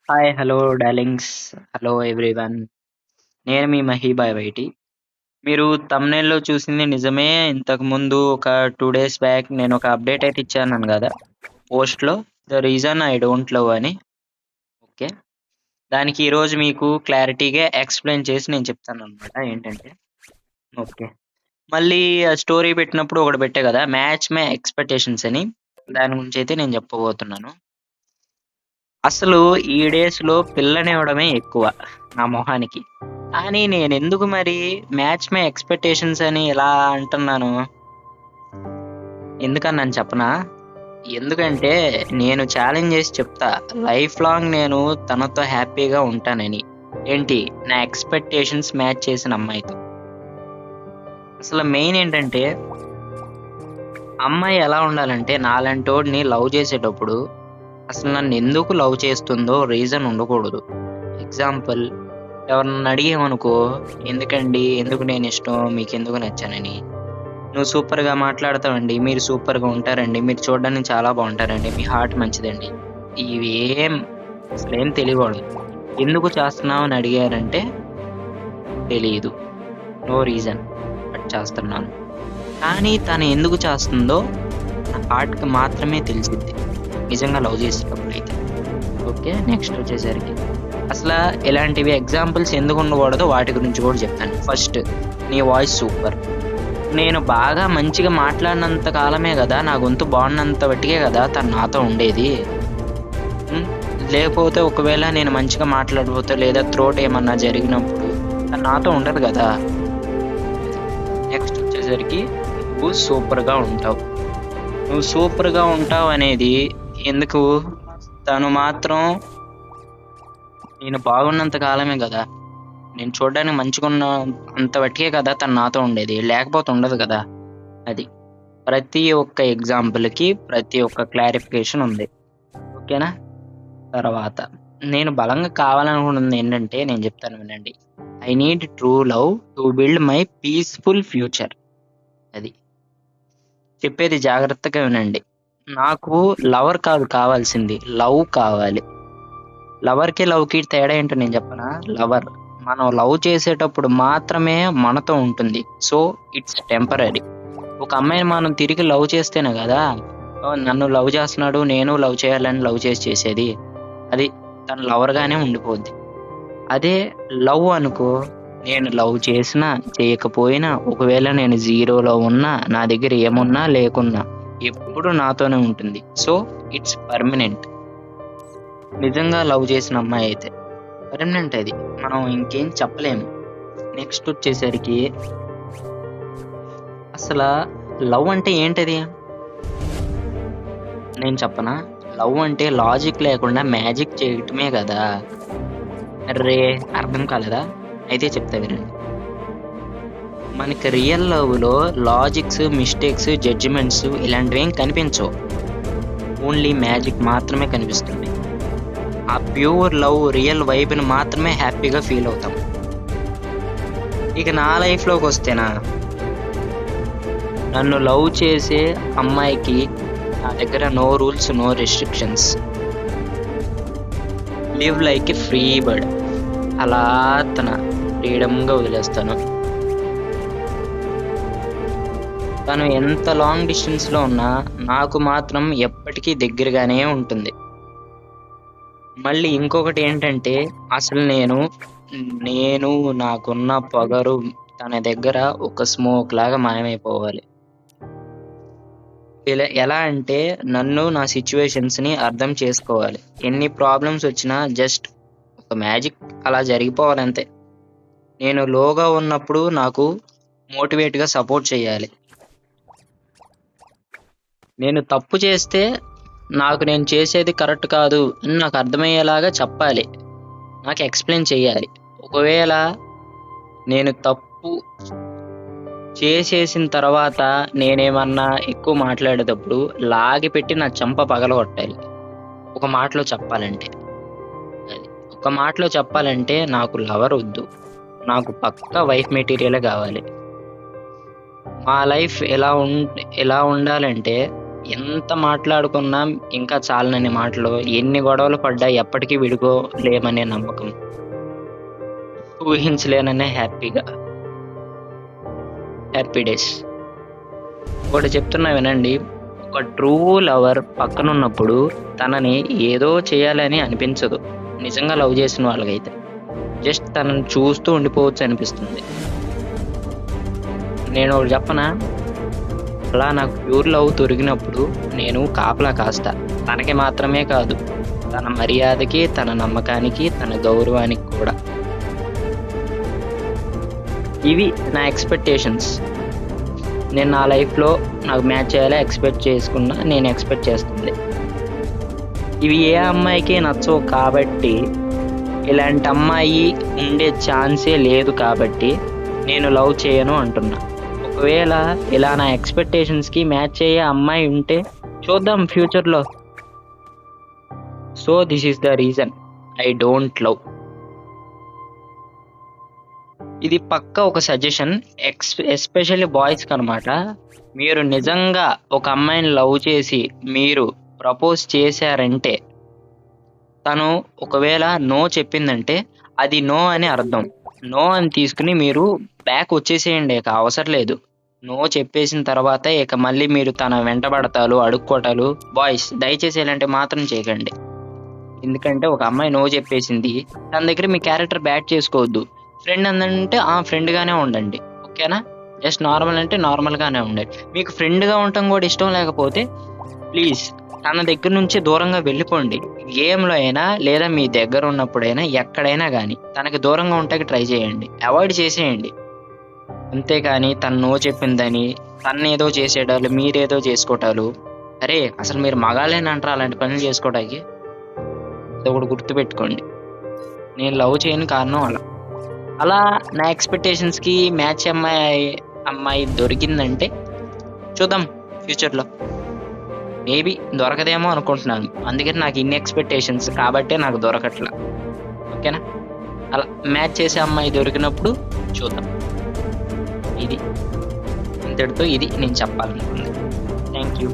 Hi, hello darlings. Hello everyone. నేను మీ మహీబాయ్ YT. మీరు థంబ్‌నెయిల్‌లో చూసింది నిజమే. ఇంతకుముందు ఒక 2 డేస్ బ్యాక్ నేను ఒక అప్డేట్ అయితే ఇచ్చాను గదా! పోస్ట్‌లో 'the reason I don't love' అని. ఓకే. దానికి ఈరోజు మీకు క్లారిటీగా ఎక్స్‌ప్లెయిన్ చేసి నేను చెప్తాననమాట ఏంటంటే ఓకే. మళ్ళీ ఆ స్టోరీ పెట్టినప్పుడు ఒకటి పెట్టా గదా! 'మ్యాచ్ మై ఎక్స్‌పెక్టేషన్స్' అని. దాని గురించయితే నేను చెప్పబోతున్నాను. అసలు ఈ డేస్‌లో పిల్లనివ్వడమే ఎక్కువ నా మొహానికి. కానీ నేనెందుకు మరి 'మ్యాచ్ మై ఎక్స్‌పెక్టేషన్స్' అని ఇలా అంటున్నాను? ఎందుకన్నాను చెప్పనా? ఎందుకంటే నేను ఛాలెంజ్ చేసి చెప్తా. లైఫ్ లాంగ్ నేను తనతో హ్యాపీగా ఉంటానని. ఏంటి? నా ఎక్స్‌పెక్టేషన్స్ మ్యాచ్ చేసిన అమ్మాయితో. అసలు మెయిన్ ఏంటంటే, అమ్మాయి ఎలా ఉండాలంటే నాలాంటోడిని లవ్ చేసేటప్పుడు అసలు నన్నెందుకు లవ్ చేస్తుందో రీజన్ ఉండకూడదు. ఎగ్జాంపుల్ ఎవరినన్నా అడిగామనుకో, ఎందుకండి? ఎందుకు నేనిష్టం? మీకెందుకు నచ్చానని? నువ్వు సూపర్‌గా మాట్లాడతావండి. మీరు సూపర్‌గా ఉంటారండి. మీరు చూడడానికి చాలా బావుంటారండి. మీ హార్ట్ మంచిదండి. ఇవేం అసలేం తెలియకూడదు. ఎందుకు చేస్తున్నావు అని అడిగారంటే తెలీదు. No reason. బట్ చేస్తున్నాను. కానీ తను ఎందుకు చేస్తుందో నా హార్ట్‌కి మాత్రమే తెలిసిద్ది. నిజంగా లవ్ చేసేటప్పుడైతే. ఓకే. నెక్స్ట్ వచ్చేసరికి అసలా ఇలాంటివి ఎగ్జాంపుల్స్ ఎందుకు ఉండకూడదో వాటి గురించి కూడా చెప్తాను. ఫస్ట్ నీ వాయిస్ సూపర్. నేను బాగా మంచిగా మాట్లాడినంత కాలమే గదా! నా గొంతు బాగున్నంత మట్టికే గదా! తను నాతో ఉండేది. హ్మ్. లేకపోతే ఒకవేళ నేను మంచిగా మాట్లాడకపోతే లేదా త్రోట్ ఏమన్నా జరిగినప్పుడు తను నాతో ఉండదు గదా! నెక్స్ట్ వచ్చేసరికి నువ్వు సూపర్‌గా ఉంటావు. నువ్వు సూపర్‌గా ఉంటావనేది ఎందుకు? తను మాత్రం నేను బాగున్నంత కాలమే గదా! నేను చూడడానికి మంచిగున్న అంత మట్టికే కదా తను నాతో ఉండేది. లేకపోతే ఉండదు గదా! అది. ప్రతి ఒక్క ఎగ్జాంపుల్‌కి ప్రతి ఒక్క క్లారిఫికేషన్ ఉంది. ఓకేనా? తర్వాత నేను బలంగా కావాలనుకున్నది ఏంటంటే నేను చెప్తాను వినండి. I need true love to build my peaceful future. అది. చెప్పేది జాగ్రత్తగా వినండి. నాకు లవర్ కాదు కావాల్సింది. లవ్ కావాలి. లవర్‌కి, లవ్‌కి తేడా ఏంటో నేను చెప్పనా? లవర్ మనం లవ్ చేసేటప్పుడు మాత్రమే మనతో ఉంటుంది. So, it's temporary. ఒక అమ్మాయిని మనం తిరిగి లవ్ చేస్తేనే గదా! నన్ను లవ్ చేస్తున్నాడు. నేను లవ్ చేయాలని లవ్ చేసేది. అది తను లవర్‌గానే ఉండిపోద్ది. అదే లవ్ అనుకో, నేను లవ్ చేసినా, చేయకపోయినా, ఒకవేళ నేను జీరోలో ఉన్నా, నా దగ్గర ఏమున్నా, లేకున్నా ఎప్పుడు నాతోనే ఉంటుంది. So, it's permanent. నిజంగా లవ్ చేసిన అమ్మాయయితే. పర్మనెంట్ అది. మనం ఇంకేం చెప్పలేము. నెక్స్ట్ వచ్చేసరికి అసలా లవ్ అంటే ఏంటది? నేను చెప్పనా? లవ్ అంటే లాజిక్ లేకుండా మ్యాజిక్ చేయటమే గదా! అర్రే! అర్థం కాలేదా? అయితే చెప్తా వినండి. మనకి రియల్ లవ్‌లో లాజిక్స్, మిస్టేక్స్, జడ్జిమెంట్స్ ఇలాంటివేం కనిపించవు. ఓన్లీ మ్యాజిక్ మాత్రమే కనిపిస్తుంది. ఆ ప్యూర్ లవ్, రియల్ వైబ్‌ని మాత్రమే హ్యాపీగా ఫీల్ అవుతాం. ఇక నా లైఫ్‌లోకొస్తేనా, నన్ను లవ్ చేసే అమ్మాయికి నా దగ్గర no rules, no restrictions. Live like a free bird. అలా తన ఫ్రీడమ్‌గా వదిలేస్తాను. తను ఎంత లాంగ్ డిస్టెన్స్‌లో ఉన్నా నాకు మాత్రం ఎప్పటికీ దగ్గరగానే ఉంటుంది. మళ్ళీ ఇంకొకటేంటంటే అసలు నేను నాకున్న పొగరు తన దగ్గర ఒక స్మోక్ లాగా మాయమైపోవాలి. ఎలా అంటే నన్ను, నా సిట్యుయేషన్స్‌ని అర్థం చేసుకోవాలి. ఎన్ని ప్రాబ్లమ్స్ వచ్చినా జస్ట్ ఒక మ్యాజిక్ అలా జరిగిపోవాలంతే. నేను లోగా ఉన్నప్పుడు నాకు మోటివేట్‌గా సపోర్ట్ చేయాలి. నేను తప్పు చేస్తే నేను చేసేది కరెక్ట్ కాదు అని నాకు అర్థమయ్యేలాగా చెప్పాలి. నాకు ఎక్స్‌ప్లెయిన్ చేయాలి. ఒకవేళ నేను తప్పు చేసేసిన తర్వాత నేనేమన్నా ఎక్కువ మాట్లాడేటప్పుడు లాగిపెట్టి నా చెంప పగలగొట్టాలి. ఒక మాటలో చెప్పాలంటే. అది. ఒక మాటలో చెప్పాలంటే నాకు లవర్ ఒద్దు. నాకు పక్కా వైఫ్ మెటీరియలే గావాలి. మా లైఫ్ ఎలా ఉండాలంటే ఎంత మాట్లాడుకున్నా ఇంకా చాలనని మాటలు, ఎన్ని గొడవలు పడ్డా ఎప్పటికీ విడుకోలేమనే నమ్మకం, ఊహించలేననే హ్యాపీ డేస్. ఒకటి చెప్తున్నా వినండి, ఒక ట్రూ లవర్ పక్కనున్నప్పుడు తనని ఏదో చేయాలని అనిపించదు. నిజంగా లవ్ చేసిన వాళ్ళకైతే జస్ట్ తనని చూస్తూ ఉండిపోవచ్చు అనిపిస్తుంది. నేను ఒకటి చెప్పనా, అలా నాకు ప్యూర్ లవ్ దొరికినప్పుడు నేను కాపలా కాస్తా. తనకి మాత్రమే కాదు, తన మర్యాదకి, తన నమ్మకానికి, తన గౌరవానికి కూడా. ఇవి నా ఎక్స్పెక్టేషన్స్. నేను నా లైఫ్లో నాకు మ్యాచ్ చేయాలా ఎక్స్పెక్ట్ చేసుకున్నా, నేను ఎక్స్పెక్ట్ చేస్తుంది. ఇవి ఏ అమ్మాయికి నచ్చవు కాబట్టి, ఇలాంటి అమ్మాయి ఉండే ఛాన్సే లేదు కాబట్టి నేను లవ్ చేయను అంటున్నా. ఒకవేళ ఇలా నా ఎక్స్పెక్టేషన్స్కి మ్యాచ్ అయ్యే అమ్మాయి ఉంటే చూద్దాం ఫ్యూచర్లో. So this is the reason I don't love. ఇది పక్క ఒక సజెషన్, ఎస్పెషల్లీ బాయ్స్కి అనమాట. మీరు నిజంగా ఒక అమ్మాయిని లవ్ చేసి మీరు ప్రపోజ్ చేశారంటే, తను ఒకవేళ నో చెప్పిందంటే అది నో అని అర్థం. నో అని తీసుకుని మీరు బ్యాక్ వచ్చేసేయండి, ఇక అవసరం లేదు. నో చెప్పేసిన తర్వాత ఇక మళ్ళీ మీరు తన వెంటబడతాలు, అడుక్కోటాలు. బాయ్స్ దయచేసి ఇలాంటి మాత్రం చేయకండి. ఎందుకంటే ఒక అమ్మాయి నో చెప్పేసింది, తన దగ్గర మీ క్యారెక్టర్ బ్యాడ్ చేసుకోవద్దు. ఫ్రెండ్ అందంటే ఆ ఫ్రెండ్గానే ఉండండి, ఓకేనా? జస్ట్ నార్మల్ అంటే నార్మల్గానే ఉండండి. మీకు ఫ్రెండ్గా ఉండటం కూడా ఇష్టం లేకపోతే ప్లీజ్ తన దగ్గర నుంచి దూరంగా వెళ్ళిపోండి. గేమ్లో అయినా లేదా మీ దగ్గర ఉన్నప్పుడైనా ఎక్కడైనా కానీ తనకి దూరంగా ఉండటానికి ట్రై చేయండి, అవాయిడ్ చేసేయండి. అంతేకాని తను నో చెప్పిందని తను ఏదో చేసేటాలు, మీరేదో చేసుకోవటాలు. అరే అసలు మీరు మగాలేనంటారా అలాంటి పనులు చేసుకోవడానికి? అది ఒకటి గుర్తుపెట్టుకోండి. నేను లవ్ చేయని కారణం అలా నా ఎక్స్పెక్టేషన్స్కి మ్యాచ్ అమ్మాయి దొరికిందంటే చూద్దాం ఫ్యూచర్లో. మేబీ దొరకదేమో అనుకుంటున్నాను, అందుకని నాకు ఇన్ని ఎక్స్పెక్టేషన్స్ కాబట్టే నాకు దొరకట్లా, ఓకేనా? అలా మ్యాచ్ చేసే అమ్మాయి దొరికినప్పుడు చూద్దాం. ఇది ఇంతటితో ఇది నేను చెప్పాలనుకుంది. Thank you.